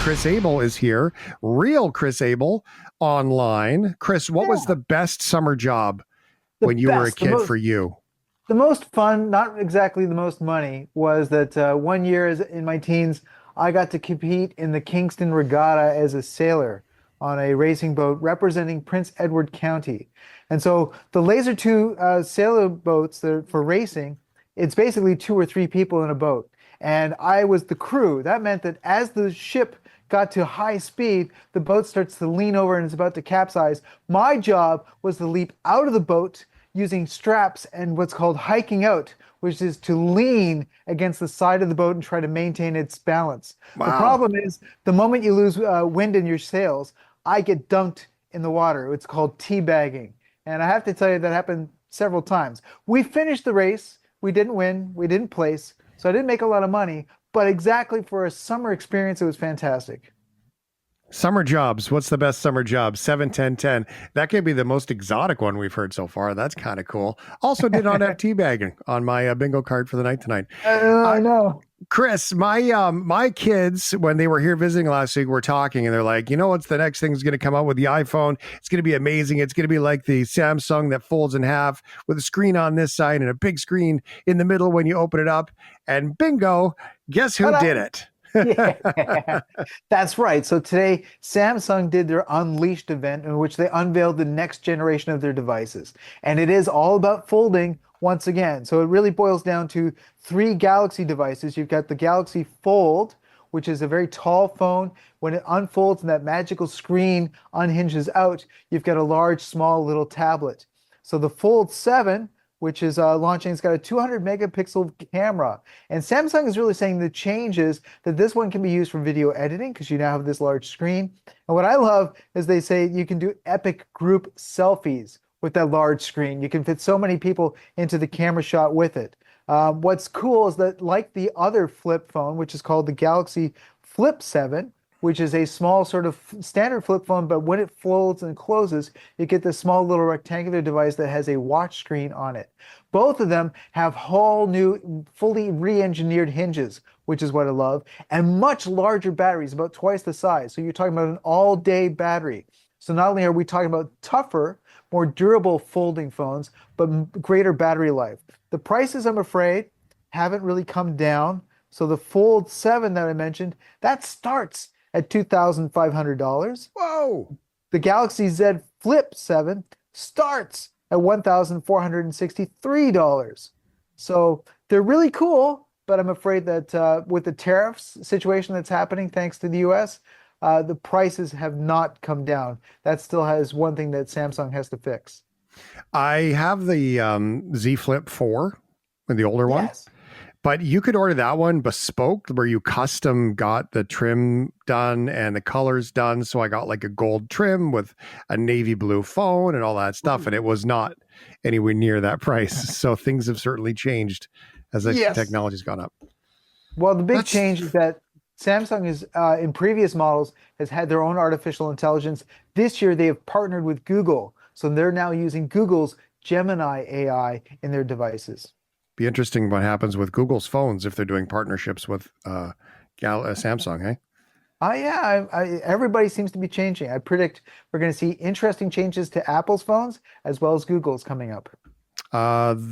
Chris Abel is here, real Chris Abel online. Chris, what was Yeah, the best summer job the when you were a best, kid for you? the most fun, not exactly the most money, was that one year in my teens, I got to compete in the Kingston Regatta as a sailor on a racing boat representing Prince Edward County. And so the Laser 2 sailor boats that are for racing, it's basically two or three people in a boat. And I was the crew. That meant that as the ship got to high speed, the boat starts to lean over and is about to capsize. My job was to leap out of the boat using straps and what's called hiking out, which is to lean against the side of the boat and try to maintain its balance. The Wow. problem is the moment you lose wind in your sails, I get dunked in the water. It's called teabagging. And I have to tell you, that happened several times. We finished the race. We didn't win. We didn't place. So I didn't make a lot of money. But exactly for a summer experience, it was fantastic. Summer jobs. What's the best summer job? 7, 10, 10. That could be the most exotic one we've heard so far. That's kind of cool. Also, did not have teabagging on my bingo card for the night tonight. Uh, I know. Chris, my kids, when they were here visiting last week, were talking and they're like, you know what's the next thing is going to come out with the iPhone? It's going to be amazing. It's going to be like the Samsung that folds in half with a screen on this side and a big screen in the middle when you open it up. And bingo, guess who did Ta-da! it? Yeah, that's right. So today, Samsung did their Unleashed event in which they unveiled the next generation of their devices. And it is all about folding once again. So it really boils down to three Galaxy devices. You've got the Galaxy Fold, which is a very tall phone. When it unfolds and that magical screen unhinges out, you've got a large, small, little tablet. So the Fold 7, which is launching, it's got a 200 megapixel camera. And Samsung is really saying the change is that this one can be used for video editing because you now have this large screen. And what I love is they say you can do epic group selfies with that large screen. You can fit so many people into the camera shot with it. What's cool is that, like the other flip phone, which is called the Galaxy Flip 7, which is a small sort of standard flip phone, but when it folds and closes, you get this small little rectangular device that has a watch screen on it. Both of them have whole new, fully re-engineered hinges, which is what I love, and much larger batteries, about twice the size. So you're talking about an all-day battery. So not only are we talking about tougher, more durable folding phones, but greater battery life. The prices, I'm afraid, haven't really come down. So the Fold 7 that I mentioned, that starts at $2,500. Whoa. The Galaxy Z Flip 7 starts at $1,463. So they're really cool, but I'm afraid that with the tariffs situation that's happening thanks to the US, the prices have not come down. That still has one thing that Samsung has to fix. I have the Z Flip 4, the older one. Yes. But you could order that one bespoke where you custom got the trim done and the colors done. So I got like a gold trim with a navy blue phone and all that stuff. And it was not anywhere near that price. So things have certainly changed as the Yes. technology's gone up. Well, the big That's change is that Samsung is in previous models has had their own artificial intelligence. This year they have partnered with Google, so they're now using Google's Gemini AI in their devices. be interesting what happens with Google's phones if they're doing partnerships with Samsung, hey? Yeah, everybody seems to be changing. I predict we're going to see interesting changes to Apple's phones as well as Google's coming up.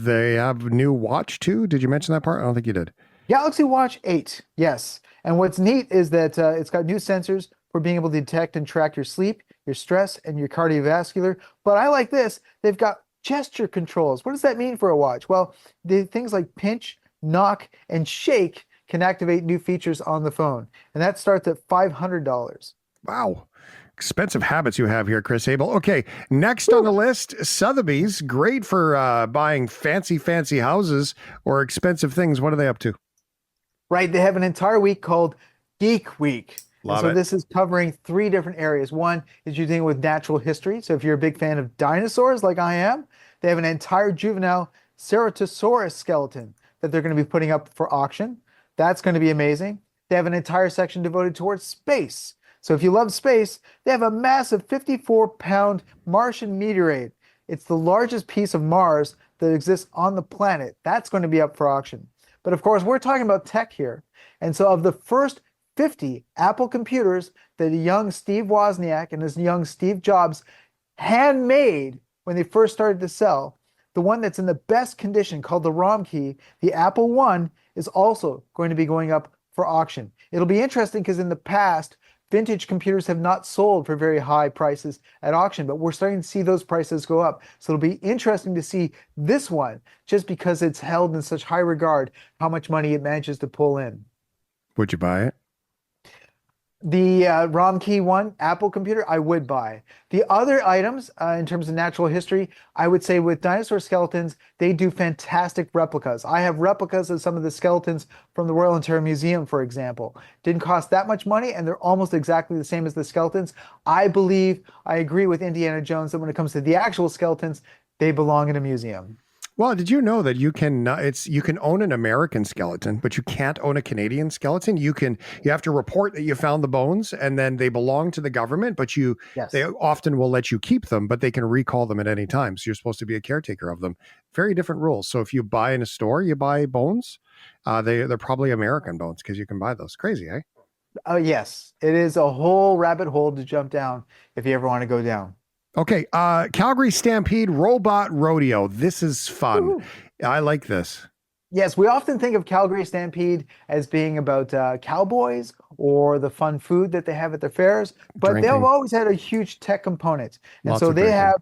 They have new watch too. Did you mention that part? I don't think you did. Galaxy Watch 8, yes. And what's neat is that it's got new sensors for being able to detect and track your sleep, your stress, and your cardiovascular. But I like this. They've got gesture controls. What does that mean for a watch? Well, the things like pinch, knock, and shake can activate new features on the phone. And that starts at $500. Wow. Expensive habits you have here, Chris Abel. Okay, next on Woo! the list, Sotheby's. Great for buying fancy houses or expensive things. What are they up to? Right, they have an entire week called Geek Week. And Love so it. this is covering three different areas. One is you're dealing with natural history. So if you're a big fan of dinosaurs like I am, they have an entire juvenile Ceratosaurus skeleton that they're going to be putting up for auction. That's going to be amazing. They have an entire section devoted towards space. So if you love space, they have a massive 54-pound Martian meteorite. It's the largest piece of Mars that exists on the planet. That's going to be up for auction. But of course, we're talking about tech here. And so of the first 50 Apple computers that a young Steve Wozniak and his young Steve Jobs handmade when they first started to sell. The one that's in the best condition, called the ROM key, the Apple One, is also going to be going up for auction. It'll be interesting because in the past, vintage computers have not sold for very high prices at auction, but we're starting to see those prices go up. So it'll be interesting to see this one, just because it's held in such high regard, how much money it manages to pull in. Would you buy it? The ROM key one, Apple computer, I would buy. The other items, in terms of natural history, I would say with dinosaur skeletons, they do fantastic replicas. I have replicas of some of the skeletons from the Royal Ontario Museum, for example. Didn't cost that much money, and they're almost exactly the same as the skeletons. I agree with Indiana Jones that when it comes to the actual skeletons, they belong in a museum. Well, did you know that you can you can own an American skeleton, but you can't own a Canadian skeleton? You have to report that you found the bones, and then they belong to the government, but they Yes. often will let you keep them, but they can recall them at any time. So you're supposed to be a caretaker of them. Very different rules. So if you buy in a store, you buy bones. They're probably American bones because you can buy those. Crazy, eh? Oh, yes. It is a whole rabbit hole to jump down if you ever want to go down. Okay, Calgary Stampede Robot Rodeo. This is fun. Woo-hoo. I like this. Yes, we often think of Calgary Stampede as being about cowboys or the fun food that they have at their fairs, but they've Drinking, always had a huge tech component. And lots so of they drinking. have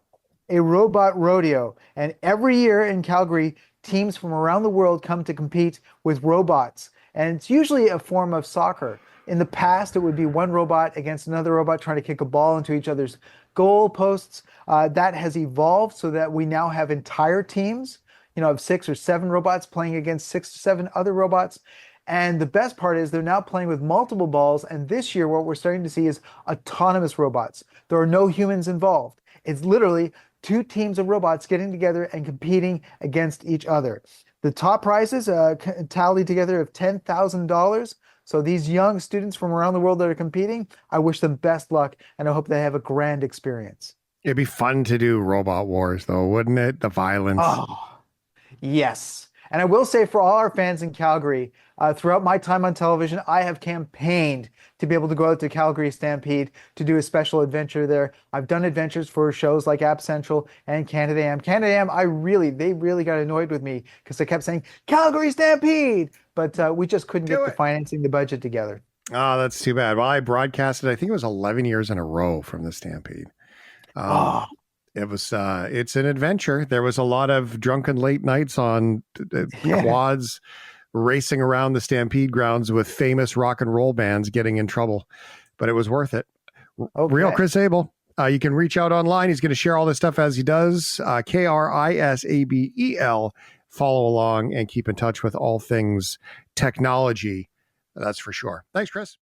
a robot rodeo. And every year in Calgary, teams from around the world come to compete with robots. And it's usually a form of soccer. In the past, it would be one robot against another robot trying to kick a ball into each other's goal posts. That has evolved so that we now have entire teams, of 6 or 7 robots playing against 6 or 7 other robots. And the best part is they're now playing with multiple balls. And this year, what we're starting to see is autonomous robots. There are no humans involved. It's literally 2 teams of robots getting together and competing against each other. The top prizes tally together of $10,000. So these young students from around the world that are competing, I wish them best luck, and I hope they have a grand experience. It'd be fun to do Robot Wars, though, wouldn't it? The violence. Oh, yes. And I will say for all our fans in Calgary, throughout my time on television, I have campaigned to be able to go out to Calgary Stampede to do a special adventure there. I've done adventures for shows like App Central and Canada Am. Canada Am, they really got annoyed with me because I kept saying Calgary Stampede, but we just couldn't get the financing, the budget together. Oh, that's too bad. Well, I broadcasted, I think it was 11 years in a row from the Stampede. Oh, It's an adventure. There was a lot of drunken late nights on yeah. quads racing around the Stampede grounds with famous rock and roll bands getting in trouble, but it was worth it. Real Okay. Chris Abel. You can reach out online. He's going to share all this stuff as he does. KRISABEL. Follow along and keep in touch with all things technology. That's for sure. Thanks, Chris.